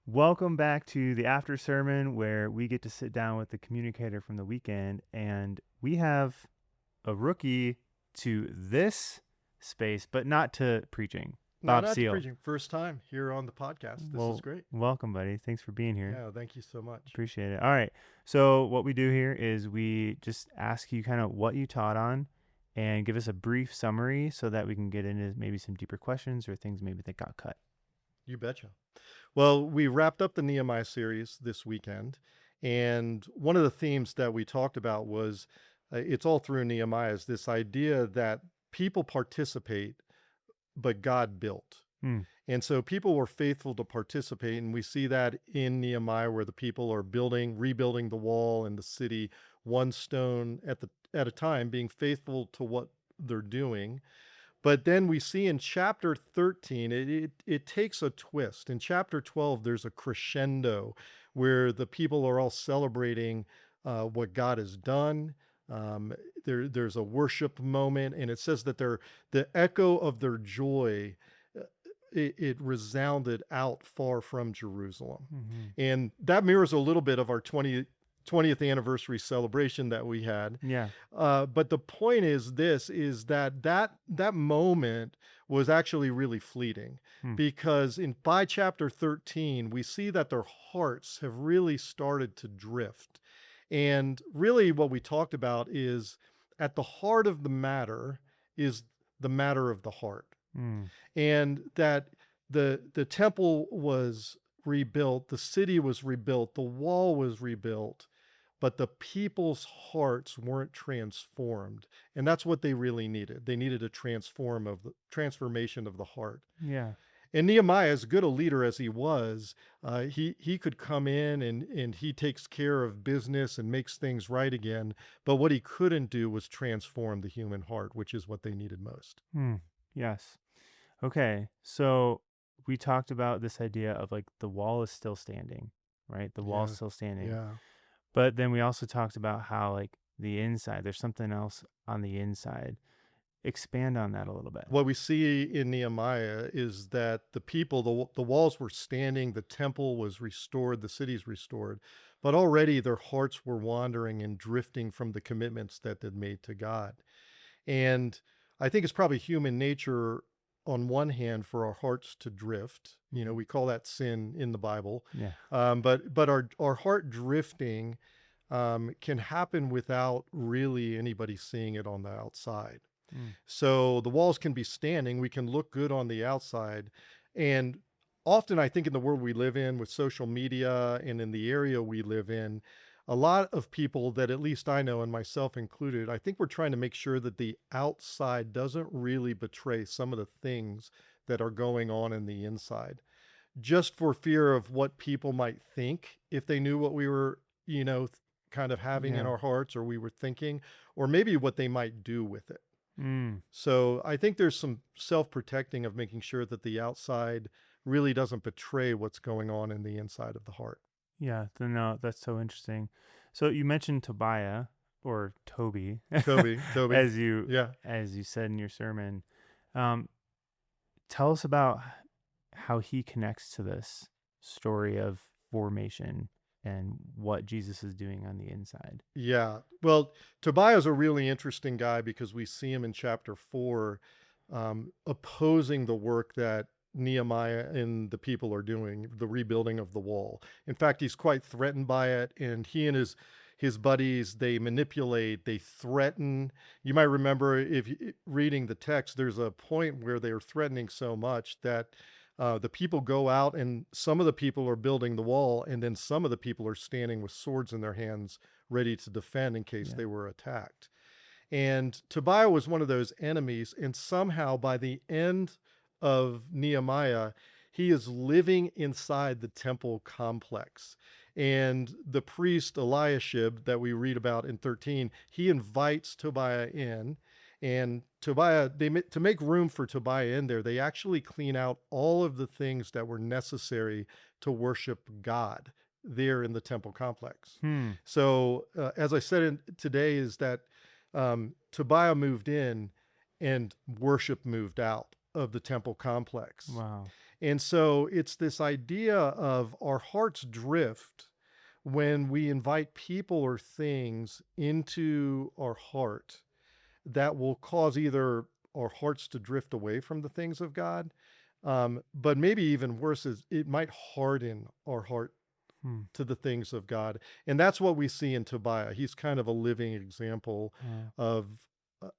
Welcome back to the after sermon where we get to sit down with the communicator from the weekend, and we have a rookie to this space, but not to preaching. No, Bob not to Seal. preaching. First time here on the podcast. This is Well, great. welcome, buddy. Thanks for being here. Yeah, thank you so much. Appreciate it. All right. So, what we do here is we just ask you kind of what you taught on and give us a brief summary so that we can get into maybe some deeper questions or things maybe that got cut. You betcha. Well, we wrapped up the Nehemiah series this weekend, and one of the themes that we talked about was it's all through Nehemiah is this idea that people participate, but God built. Hmm. And so people were faithful to participate, and we see that in Nehemiah where the people are rebuilding the wall and the city one stone at a time, being faithful to what they're doing. But then we see in chapter 13, it takes a twist. In chapter 12, there's a crescendo where the people are all celebrating what God has done. There's a worship moment, and it says that the echo of their joy it resounded out far from Jerusalem. Mm-hmm. And that mirrors a little bit of our 20th anniversary celebration that we had. Yeah. But the point is that moment was actually really fleeting because by chapter 13, we see that their hearts have really started to drift. And really what we talked about is at the heart of the matter is the matter of the heart. And that the temple was rebuilt, the city was rebuilt, the wall was rebuilt, but the people's hearts weren't transformed. And that's what they really needed. They needed a transformation of the heart. Yeah. And Nehemiah, as good a leader as he was, he could come in and he takes care of business and makes things right again. But what he couldn't do was transform the human heart, which is what they needed most. Yes. Okay. So we talked about this idea of like the wall is still standing, right? The wall's still standing. Yeah. But then we also talked about how like the inside, there's something else on the inside. Expand on that a little bit. What we see in Nehemiah is that the people, the walls were standing, the temple was restored, the city's restored, but already their hearts were wandering and drifting from the commitments that they'd made to God. And I think it's probably human nature on one hand for our hearts to drift. You know, we call that sin in the Bible. Yeah. But our heart drifting can happen without really anybody seeing it on the outside. So the walls can be standing. We can look good on the outside. And often I think in the world we live in with social media and in the area we live in, a lot of people that at least I know and myself included, I think we're trying to make sure that the outside doesn't really betray some of the things that are going on in the inside, just for fear of what people might think if they knew what we were, kind of having in our hearts or we were thinking, or maybe what they might do with it. So I think there's some self-protecting of making sure that the outside really doesn't betray what's going on in the inside of the heart. Yeah. No, that's so interesting. So you mentioned Tobiah or Toby, Toby, as you said in your sermon. Tell us about how he connects to this story of formation and what Jesus is doing on the inside. Yeah. Well, Tobiah is a really interesting guy because we see him in chapter 4 opposing the work that Nehemiah and the people are doing, the rebuilding of the wall. In fact, he's quite threatened by it, and he and his buddies, they manipulate, they threaten. You might remember if reading the text, there's a point where they're threatening so much that the people go out and some of the people are building the wall, and then some of the people are standing with swords in their hands ready to defend in case they were attacked. And Tobiah was one of those enemies, and somehow by the end of Nehemiah, he is living inside the temple complex. And the priest Eliashib that we read about in 13, he invites Tobiah in. And Tobiah, to make room for Tobiah in there, they actually clean out all of the things that were necessary to worship God there in the temple complex. So, as I said today, is that Tobiah moved in and worship moved out of the temple complex. Wow. And so it's this idea of our hearts drift when we invite people or things into our heart that will cause either our hearts to drift away from the things of God, but maybe even worse is it might harden our heart Hmm. to the things of God. And that's what we see in Tobiah. He's kind of a living example of uh,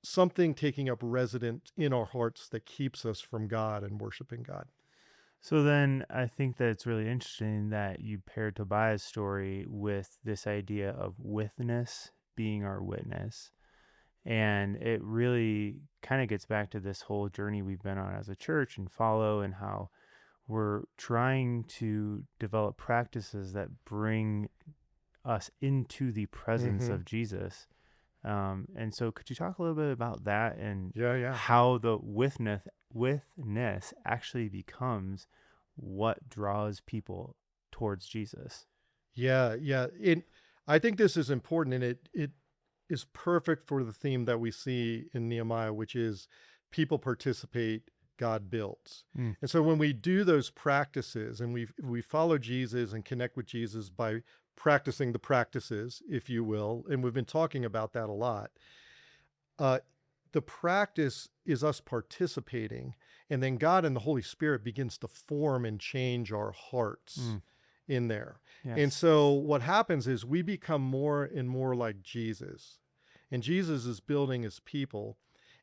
something taking up residence in our hearts that keeps us from God and worshiping God. So then I think that it's really interesting that you paired Tobiah's story with this idea of witness being our witness. And it really kind of gets back to this whole journey we've been on as a church and follow, and how we're trying to develop practices that bring us into the presence of Jesus. And so could you talk a little bit about that and Yeah. how the witness actually becomes what draws people towards Jesus? Yeah. I think this is important, and it is perfect for the theme that we see in Nehemiah, which is people participate, God builds. Mm. And so when we do those practices and we follow Jesus and connect with Jesus by practicing the practices, if you will, and we've been talking about that a lot, uh, the practice is us participating, and then God and the Holy Spirit begins to form and change our hearts in there. Yes. And so what happens is we become more and more like Jesus, and Jesus is building his people.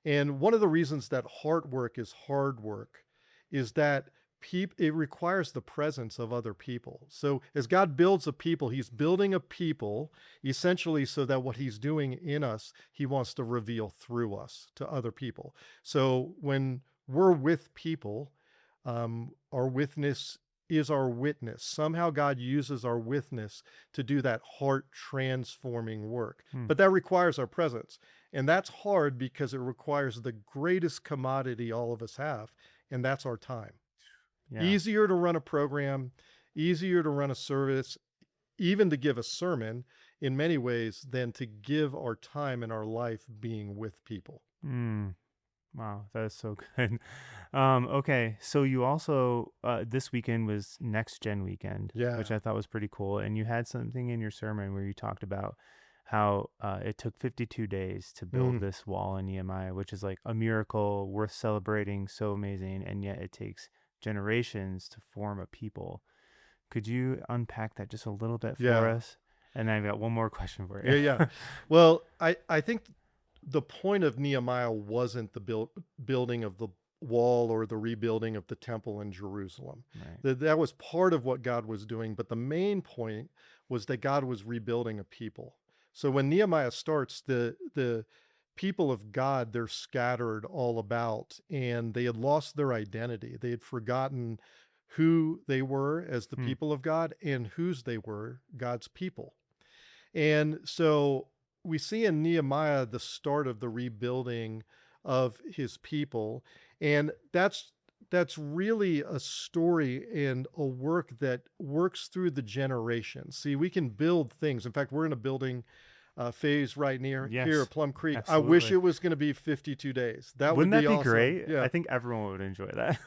And one of the reasons that heart work is hard work is that it requires the presence of other people. So as God builds a people, he's building a people essentially so that what he's doing in us, he wants to reveal through us to other people. So when we're with people, our witness is our witness. Somehow God uses our witness to do that heart transforming work. But that requires our presence. And that's hard because it requires the greatest commodity all of us have, and that's our time. Yeah. Easier to run a program, easier to run a service, even to give a sermon in many ways than to give our time and our life being with people. Wow, that is so good. Okay, so you also this weekend was Next Gen weekend, which I thought was pretty cool, and you had something in your sermon where you talked about how it took 52 days to build this wall in Nehemiah, which is like a miracle worth celebrating, so amazing, and yet it takes generations to form a people. Could you unpack that just a little bit for us? And I've got one more question for you. Yeah. Well, I think the point of Nehemiah wasn't the building of the wall or the rebuilding of the temple in Jerusalem. Right. That was part of what God was doing, but the main point was that God was rebuilding a people. So when Nehemiah starts, the people of God, they're scattered all about, and they had lost their identity. They had forgotten who they were as the people of God and whose they were, God's people. And so we see in Nehemiah the start of the rebuilding of his people. And that's really a story and a work that works through the generations. See, we can build things. In fact, we're in a building phase right here at Plum Creek. Absolutely. I wish it was going to be 52 days. Wouldn't that be awesome. great? Yeah. I think everyone would enjoy that.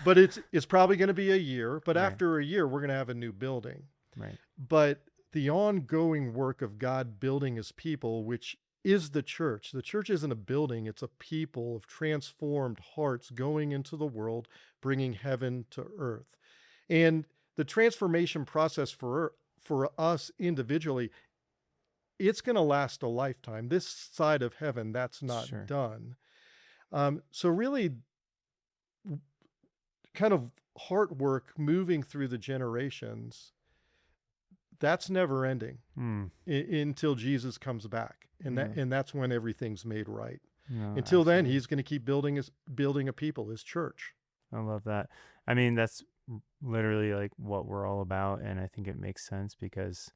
But it's probably going to be a year. But after a year, we're going to have a new building. Right. But the ongoing work of God building his people, which is the church. The church isn't a building, it's a people of transformed hearts going into the world, bringing heaven to earth. And the transformation process for us individually, it's going to last a lifetime. This side of heaven, that's not done. So really kind of heart work moving through the generations, that's never ending until Jesus comes back. And that's when everything's made right. No, until then, he's going to keep building a people, his church. I love that. I mean, that's literally like what we're all about. And I think it makes sense because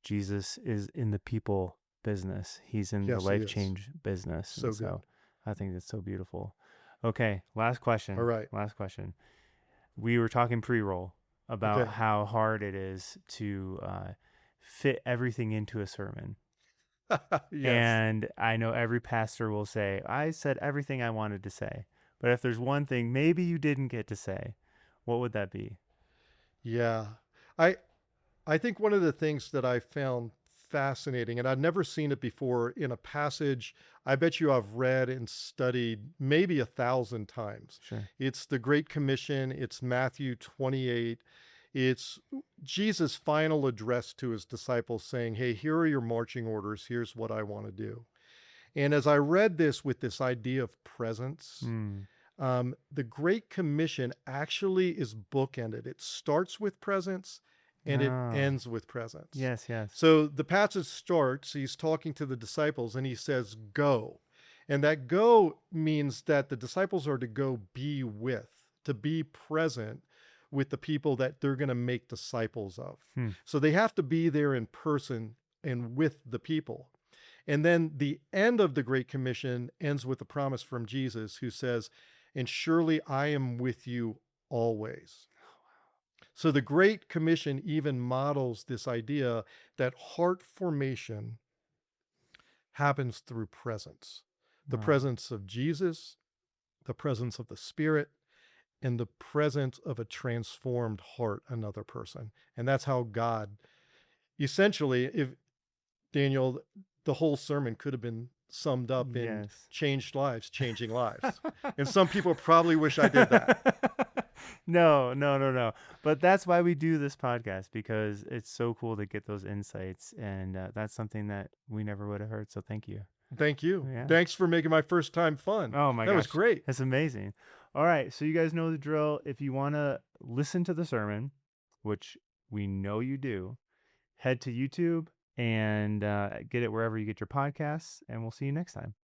Jesus is in the people business. He's in the life change business. So I think that's so beautiful. Okay. Last question. All right. Last question. We were talking pre-roll about how hard it is to fit everything into a sermon. And I know every pastor will say, I said everything I wanted to say. But if there's one thing maybe you didn't get to say, what would that be? Yeah. I I think one of the things that I found fascinating, and I'd never seen it before in a passage I bet you I've read and studied maybe 1,000 times. Sure. It's the Great Commission, it's Matthew 28. It's Jesus' final address to his disciples saying, hey, here are your marching orders. Here's what I want to do. And as I read this with this idea of presence, Mm. the Great Commission actually is bookended. It starts with presence and it Oh, ends with presence. yes, yes. So the passage starts, he's talking to the disciples and he says, go. And that go means that the disciples are to go be with, to be present with the people that they're going to make disciples of. Hmm. So they have to be there in person and with the people. And then the end of the Great Commission ends with a promise from Jesus who says, and surely I am with you always. So the Great Commission even models this idea that heart formation happens through presence. The Wow. presence of Jesus, the presence of the Spirit, and the presence of a transformed heart, another person. And that's how God, essentially, if Daniel, the whole sermon could have been summed up in Yes. changed lives, changing lives. And some people probably wish I did that. No. But that's why we do this podcast, because it's so cool to get those insights. And that's something that we never would have heard. So thank you. Thank you. Yeah. Thanks for making my first time fun. Oh my gosh. That was great. That's amazing. All right. So you guys know the drill. If you want to listen to the sermon, which we know you do, head to YouTube and get it wherever you get your podcasts. And we'll see you next time.